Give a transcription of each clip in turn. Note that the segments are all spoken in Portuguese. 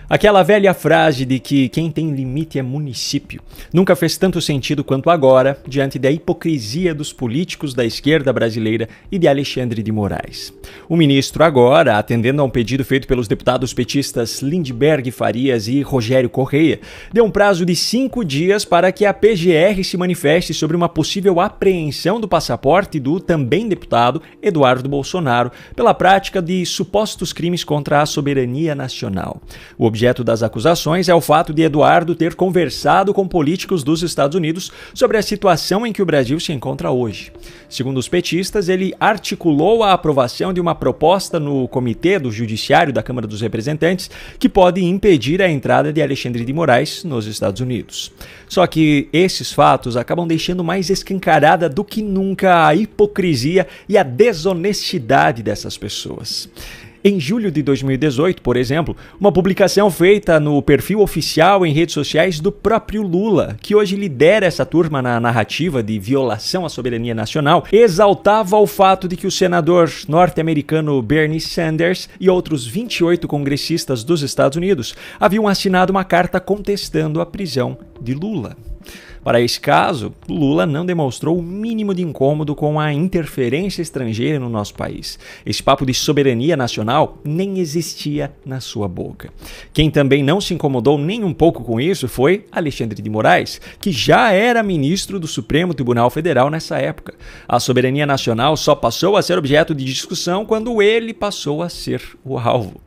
Aquela velha frase de que quem tem limite é município nunca fez tanto sentido quanto agora, diante da hipocrisia dos políticos da esquerda brasileira e de Alexandre de Moraes. O ministro agora, atendendo a um pedido feito pelos deputados petistas Lindbergh Farias e Rogério Correia, deu um prazo de 5 dias para que a PGR se manifeste sobre uma possível apreensão do passaporte do também deputado Eduardo Bolsonaro pela prática de supostos crimes contra a soberania nacional. O objeto das acusações é o fato de Eduardo ter conversado com políticos dos Estados Unidos sobre a situação em que o Brasil se encontra hoje. Segundo os petistas, ele articulou a aprovação de uma proposta no Comitê do Judiciário da Câmara dos Representantes que pode impedir a entrada de Alexandre de Moraes nos Estados Unidos. Só que esses fatos acabam deixando mais escancarada do que nunca a hipocrisia e a desonestidade dessas pessoas. Em julho de 2018, por exemplo, uma publicação feita no perfil oficial em redes sociais do próprio Lula, que hoje lidera essa turma na narrativa de violação à soberania nacional, exaltava o fato de que o senador norte-americano Bernie Sanders e outros 28 congressistas dos Estados Unidos haviam assinado uma carta contestando a prisão de Lula. Para esse caso, Lula não demonstrou o mínimo de incômodo com a interferência estrangeira no nosso país. Esse papo de soberania nacional nem existia na sua boca. Quem também não se incomodou nem um pouco com isso foi Alexandre de Moraes, que já era ministro do Supremo Tribunal Federal nessa época. A soberania nacional só passou a ser objeto de discussão quando ele passou a ser o alvo.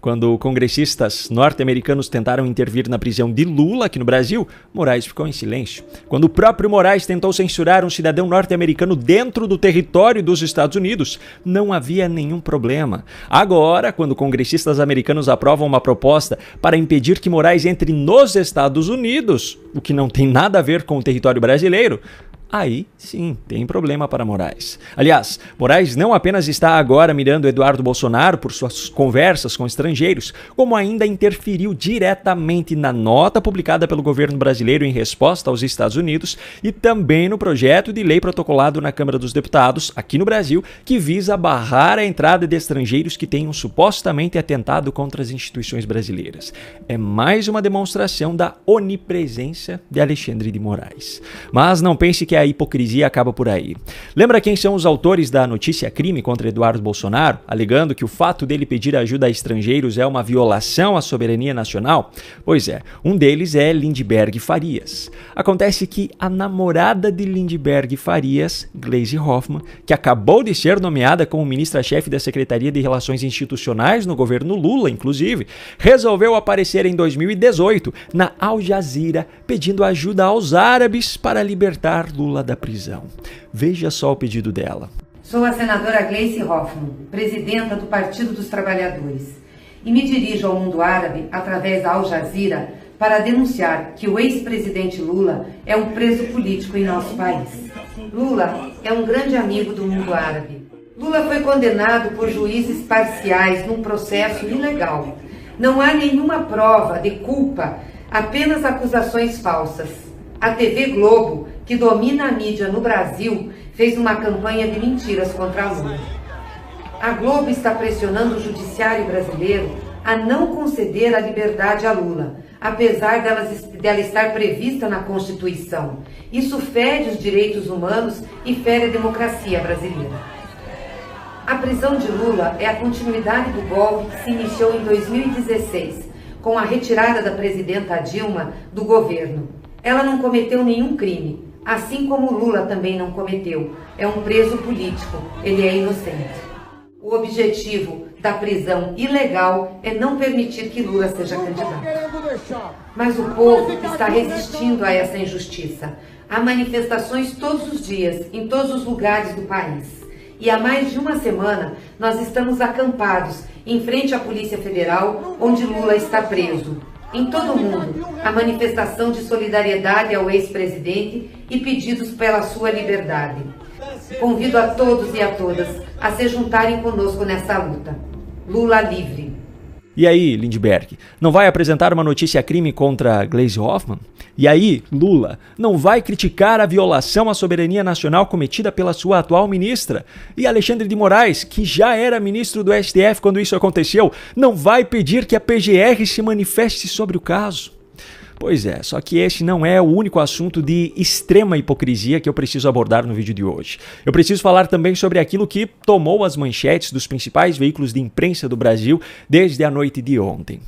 Quando congressistas norte-americanos tentaram intervir na prisão de Lula aqui no Brasil, Moraes ficou em silêncio. Quando o próprio Moraes tentou censurar um cidadão norte-americano dentro do território dos Estados Unidos, não havia nenhum problema. Agora, quando congressistas americanos aprovam uma proposta para impedir que Moraes entre nos Estados Unidos, o que não tem nada a ver com o território brasileiro, aí sim, tem problema para Moraes. Aliás, Moraes não apenas está agora mirando Eduardo Bolsonaro por suas conversas com estrangeiros, como ainda interferiu diretamente na nota publicada pelo governo brasileiro em resposta aos Estados Unidos e também no projeto de lei protocolado na Câmara dos Deputados, aqui no Brasil, que visa barrar a entrada de estrangeiros que tenham supostamente atentado contra as instituições brasileiras. É mais uma demonstração da onipresença de Alexandre de Moraes. Mas não pense que a hipocrisia acaba por aí. Lembra quem são os autores da notícia crime contra Eduardo Bolsonaro, alegando que o fato dele pedir ajuda a estrangeiros é uma violação à soberania nacional? Pois é, um deles é Lindbergh Farias. Acontece que a namorada de Lindbergh Farias, Gleisi Hoffmann, que acabou de ser nomeada como ministra-chefe da Secretaria de Relações Institucionais no governo Lula, inclusive, resolveu aparecer em 2018 na Al Jazeera pedindo ajuda aos árabes para libertar Lula da prisão. Veja só o pedido dela. Sou a senadora Gleisi Hoffmann, presidenta do Partido dos Trabalhadores, e me dirijo ao mundo árabe através da Al Jazeera para denunciar que o ex-presidente Lula é um preso político em nosso país. Lula é um grande amigo do mundo árabe. Lula foi condenado por juízes parciais num processo ilegal. Não há nenhuma prova de culpa, apenas acusações falsas. A TV Globo, que domina a mídia no Brasil, fez uma campanha de mentiras contra Lula. A Globo está pressionando o judiciário brasileiro a não conceder a liberdade a Lula, apesar dela estar prevista na Constituição. Isso fere os direitos humanos e fere a democracia brasileira. A prisão de Lula é a continuidade do golpe que se iniciou em 2016, com a retirada da presidenta Dilma do governo. Ela não cometeu nenhum crime, assim como Lula também não cometeu. É um preso político, ele é inocente. O objetivo da prisão ilegal é não permitir que Lula seja candidato. Mas o povo está resistindo a essa injustiça. Há manifestações todos os dias, em todos os lugares do país. E há mais de uma semana nós estamos acampados em frente à Polícia Federal, onde Lula está preso. Em todo o mundo, a manifestação de solidariedade ao ex-presidente e pedidos pela sua liberdade. Convido a todos e a todas a se juntarem conosco nessa luta. Lula livre! E aí, Lindbergh, não vai apresentar uma notícia-crime contra Gleisi Hoffmann? E aí, Lula, não vai criticar a violação à soberania nacional cometida pela sua atual ministra? E Alexandre de Moraes, que já era ministro do STF quando isso aconteceu, não vai pedir que a PGR se manifeste sobre o caso? Pois é, só que esse não é o único assunto de extrema hipocrisia que eu preciso abordar no vídeo de hoje. Eu preciso falar também sobre aquilo que tomou as manchetes dos principais veículos de imprensa do Brasil desde a noite de ontem.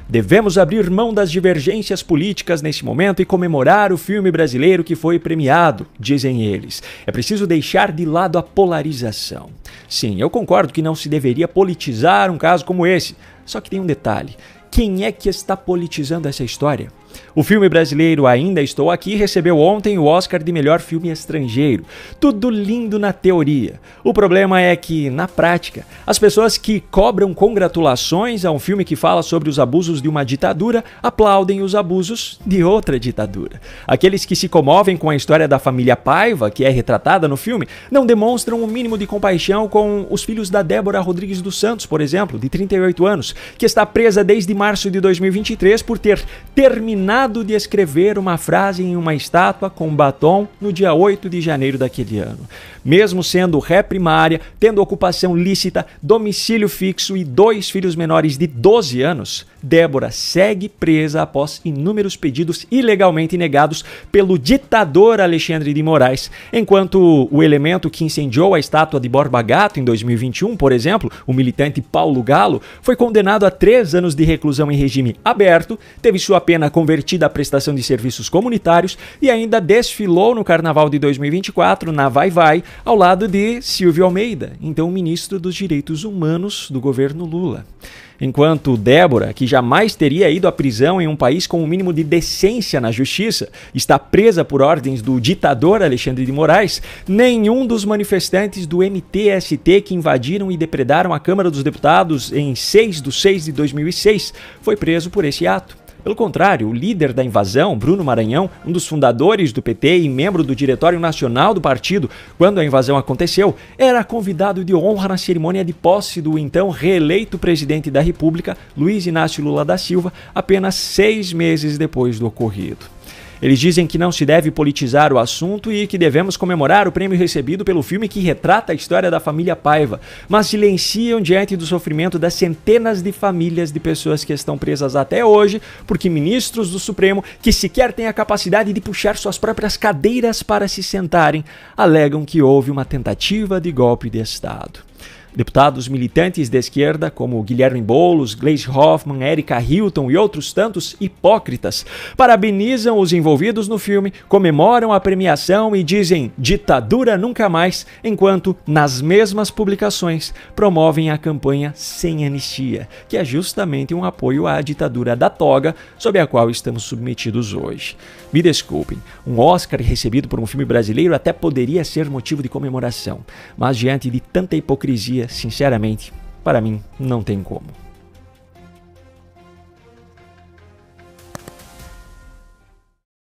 Devemos abrir mão das divergências políticas nesse momento e comemorar o filme brasileiro que foi premiado, dizem eles. É preciso deixar de lado a polarização. Sim, eu concordo que não se deveria politizar um caso como esse, só que tem um detalhe. Quem é que está politizando essa história? O filme brasileiro Ainda Estou Aqui recebeu ontem o Oscar de melhor filme estrangeiro. Tudo lindo na teoria. O problema é que, na prática, as pessoas que cobram congratulações a um filme que fala sobre os abusos de uma ditadura aplaudem os abusos de outra ditadura. Aqueles que se comovem com a história da família Paiva, que é retratada no filme, não demonstram um mínimo de compaixão com os filhos da Débora Rodrigues dos Santos, por exemplo, de 38 anos, que está presa desde março de 2023 por ter terminado de escrever uma frase em uma estátua com batom no dia 8 de janeiro daquele ano. Mesmo sendo ré primária, tendo ocupação lícita, domicílio fixo e 2 filhos menores de 12 anos, Débora segue presa após inúmeros pedidos ilegalmente negados pelo ditador Alexandre de Moraes, enquanto o elemento que incendiou a estátua de Borba Gato em 2021, por exemplo, o militante Paulo Galo, foi condenado a 3 anos de reclusão em regime aberto, teve sua pena convertida à prestação de serviços comunitários e ainda desfilou no Carnaval de 2024 na Vai Vai, ao lado de Silvio Almeida, então ministro dos Direitos Humanos do governo Lula. Enquanto Débora, que jamais teria ido à prisão em um país com o mínimo de decência na justiça, está presa por ordens do ditador Alexandre de Moraes, nenhum dos manifestantes do MTST que invadiram e depredaram a Câmara dos Deputados em 6/6/2006 foi preso por esse ato. Pelo contrário, o líder da invasão, Bruno Maranhão, um dos fundadores do PT e membro do Diretório Nacional do partido, quando a invasão aconteceu, era convidado de honra na cerimônia de posse do então reeleito presidente da República, Luiz Inácio Lula da Silva, apenas 6 meses depois do ocorrido. Eles dizem que não se deve politizar o assunto e que devemos comemorar o prêmio recebido pelo filme que retrata a história da família Paiva, mas silenciam diante do sofrimento das centenas de famílias de pessoas que estão presas até hoje, porque ministros do Supremo, que sequer têm a capacidade de puxar suas próprias cadeiras para se sentarem, alegam que houve uma tentativa de golpe de Estado. Deputados militantes da esquerda, como Guilherme Boulos, Gleisi Hoffmann, Érica Hilton e outros tantos hipócritas, parabenizam os envolvidos no filme, comemoram a premiação e dizem ditadura nunca mais, enquanto, nas mesmas publicações, promovem a campanha Sem Anistia, que é justamente um apoio à ditadura da toga, sob a qual estamos submetidos hoje. Me desculpem, um Oscar recebido por um filme brasileiro até poderia ser motivo de comemoração, mas diante de tanta hipocrisia, sinceramente, para mim, não tem como.